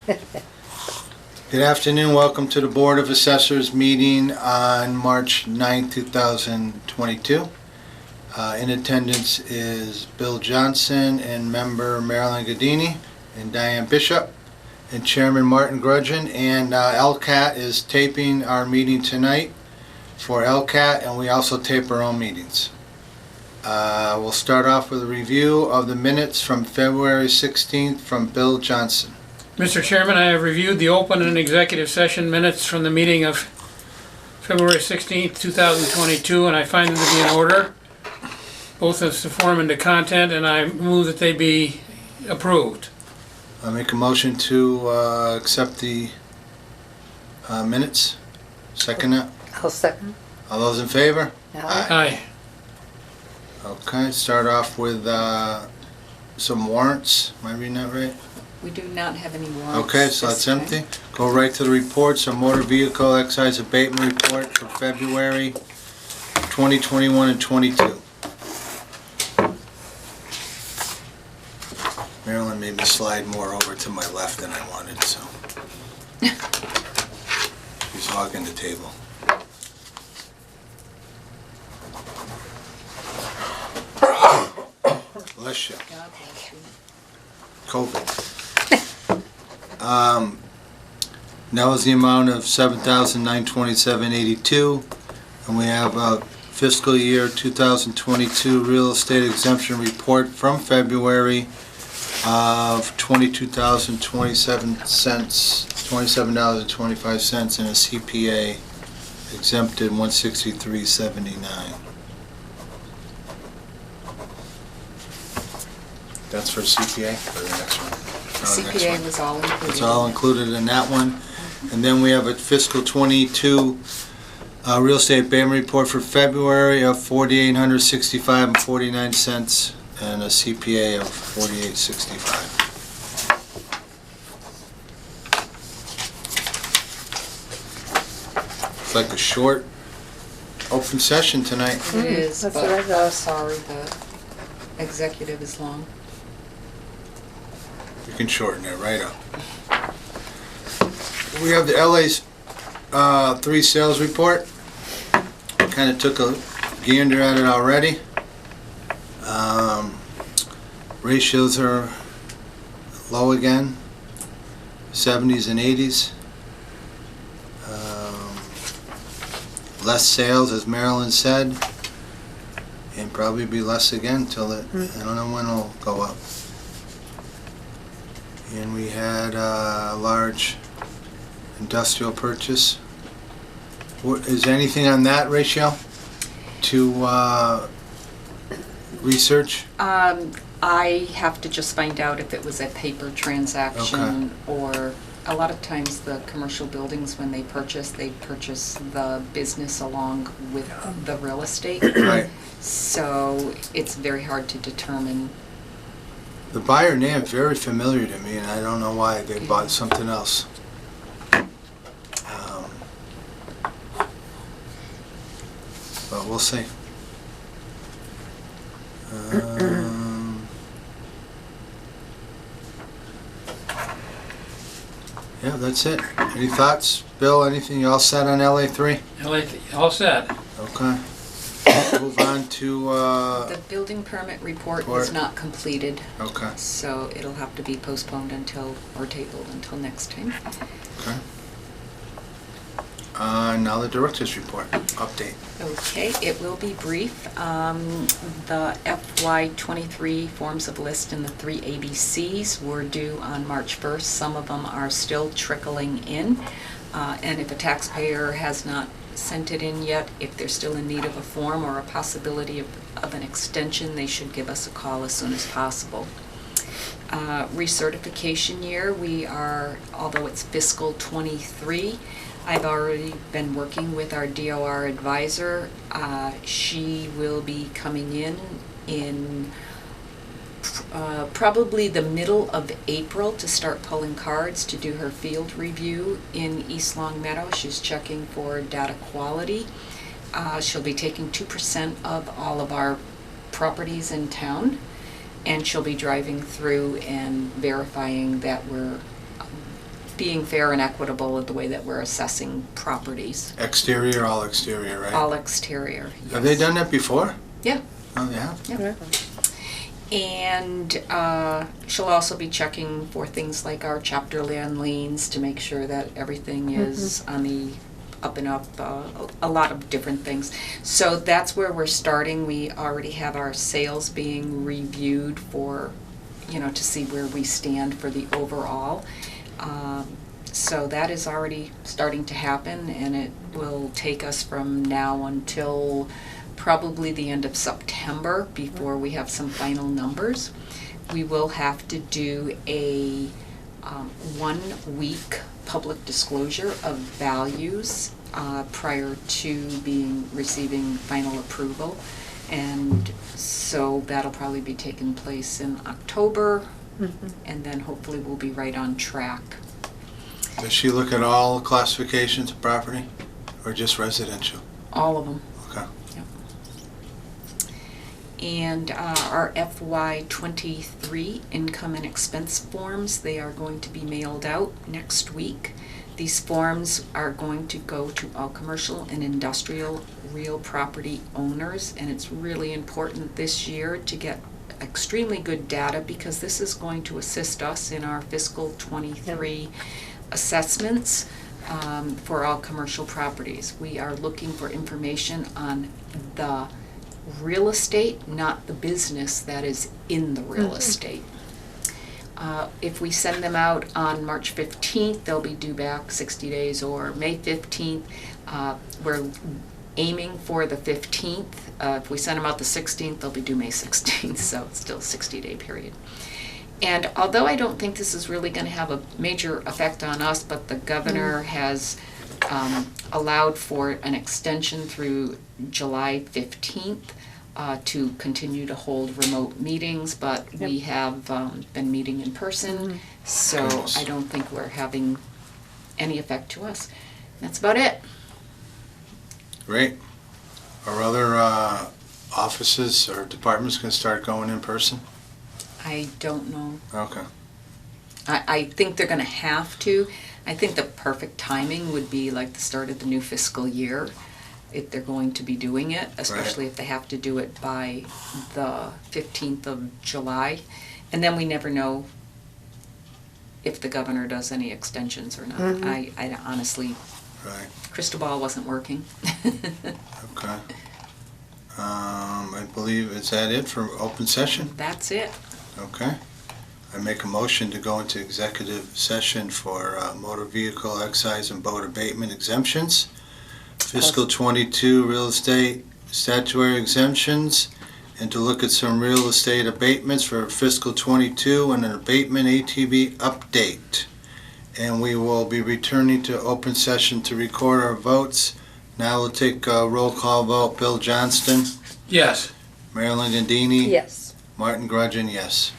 Good afternoon. Welcome to the Board of Assessors meeting on March 9, 2022. In attendance is Bill Johnson and member Marilyn Gadini and Diane Bishop and Chairman Martin Grudgeon. And LCAT is taping our meeting tonight for LCAT, and we also tape our own meetings. We'll start off with a review of the minutes from February 16th from Bill Johnson. Mr. Chairman, I have reviewed the open and executive session minutes from the meeting of February 16th, 2022, and I find them to be in order, both as to form and to content, and I move that they be approved. I make a motion to accept the minutes. Second that. I'll second. All those in favor? Aye. Okay, start off with some warrants. Am I reading that right? We do not have any warrants. Okay, so that's empty. Go right to the reports. A motor vehicle excise abatement report for February 2021 and 22. Marilyn made me slide more over to my left than I wanted, so. She's hogging the table. Bless you. God bless you. COVID. That was the amount of $7,927.82, and we have a fiscal year 2022 real estate exemption report from February of $22,027.25, and a CPA exempted $163.79. That's for CPA for the next one. CPA was all included. It's all included in that one. And then we have a fiscal 22 real estate abatement report for February of $4,865.49 and a CPA of $48.65. It's like a short open session tonight. It is, That's but what I thought. I'm sorry the executive is long. You can shorten it right up. We have the LA's 3 sales report. Kind of took a gander at it already. Ratios are low again, 70s and 80s. Less sales, as Marilyn said, and probably be less again till it, I don't know when it'll go up. And we had a large industrial purchase. Is there anything on that ratio to research? I have to just find out if it was a paper transaction or a lot of times the commercial buildings, when they purchase the business along with the real estate. Right. So it's very hard to determine. The buyer name is very familiar to me, and I don't know why they bought something else. But we'll see. Yeah, that's it. Any thoughts, Bill? Anything? You all set on LA3? All set. Okay. Move on to. The building permit report was not completed. Okay. So it'll have to be postponed until, or tabled until next time. Okay. Now the director's report update. Okay, it will be brief. The FY23 forms of list and the 3 ABCs were due on March 1st. Some of them are still trickling in. And if a taxpayer has not sent it in yet, if they're still in need of a form or a possibility of an extension, they should give us a call as soon as possible. Recertification year, we are, although it's fiscal 23, I've already been working with our DOR advisor. She will be coming in probably the middle of April to start pulling cards to do her field review in East Long Meadow. She's checking for data quality. She'll be taking 2% of all of our properties in town, and she'll be driving through and verifying that we're being fair and equitable in the way that we're assessing properties. Exterior, all exterior, right? All exterior. Have they yes. done that before? Yeah. Oh, they have? Yeah. And she'll also be checking for things like our chapter land liens to make sure that everything is on the up and up, a lot of different things. So that's where we're starting. We already have our sales being reviewed for, to see where we stand for the overall. So that is already starting to happen, and it will take us from now until probably the end of September before we have some final numbers. We will have to do a 1-week public disclosure of values prior to receiving final approval. And so that'll probably be taking place in October, and then hopefully we'll be right on track. Does she look at all classifications of property or just residential? All of them. Okay. And our FY23 income and expense forms, they are going to be mailed out next week. These forms are going to go to all commercial and industrial real property owners, and it's really important this year to get extremely good data, because this is going to assist us in our fiscal 23 assessments for all commercial properties. We are looking for information on the real estate, not the business that is in the real estate. If we send them out on March 15th, they'll be due back 60 days, or May 15th. We're aiming for the 15th. If we send them out the 16th, they'll be due May 16th, so it's still a 60-day period. And although I don't think this is really going to have a major effect on us, but the governor has allowed for an extension through July 15th to continue to hold remote meetings, but we have been meeting in person, so I don't think we're having any effect to us. That's about it. Great. Are other offices or departments going to start going in person? I don't know. Okay. I think they're going to have to. I think the perfect timing would be like the start of the new fiscal year, if they're going to be doing it, especially if they have to do it by the 15th of July. And then we never know if the governor does any extensions or not. I honestly, Right. crystal ball wasn't working. Okay. I believe, is that it for open session? That's it. Okay. I make a motion to go into executive session for motor vehicle excise and boat abatement exemptions, fiscal 22 real estate statutory exemptions, and to look at some real estate abatements for fiscal 22 and an abatement ATV update. And we will be returning to open session to record our votes. Now we'll take a roll call vote. Bill Johnston, Yes. Marilyn Gandini, Yes. Martin Grudgeon, yes.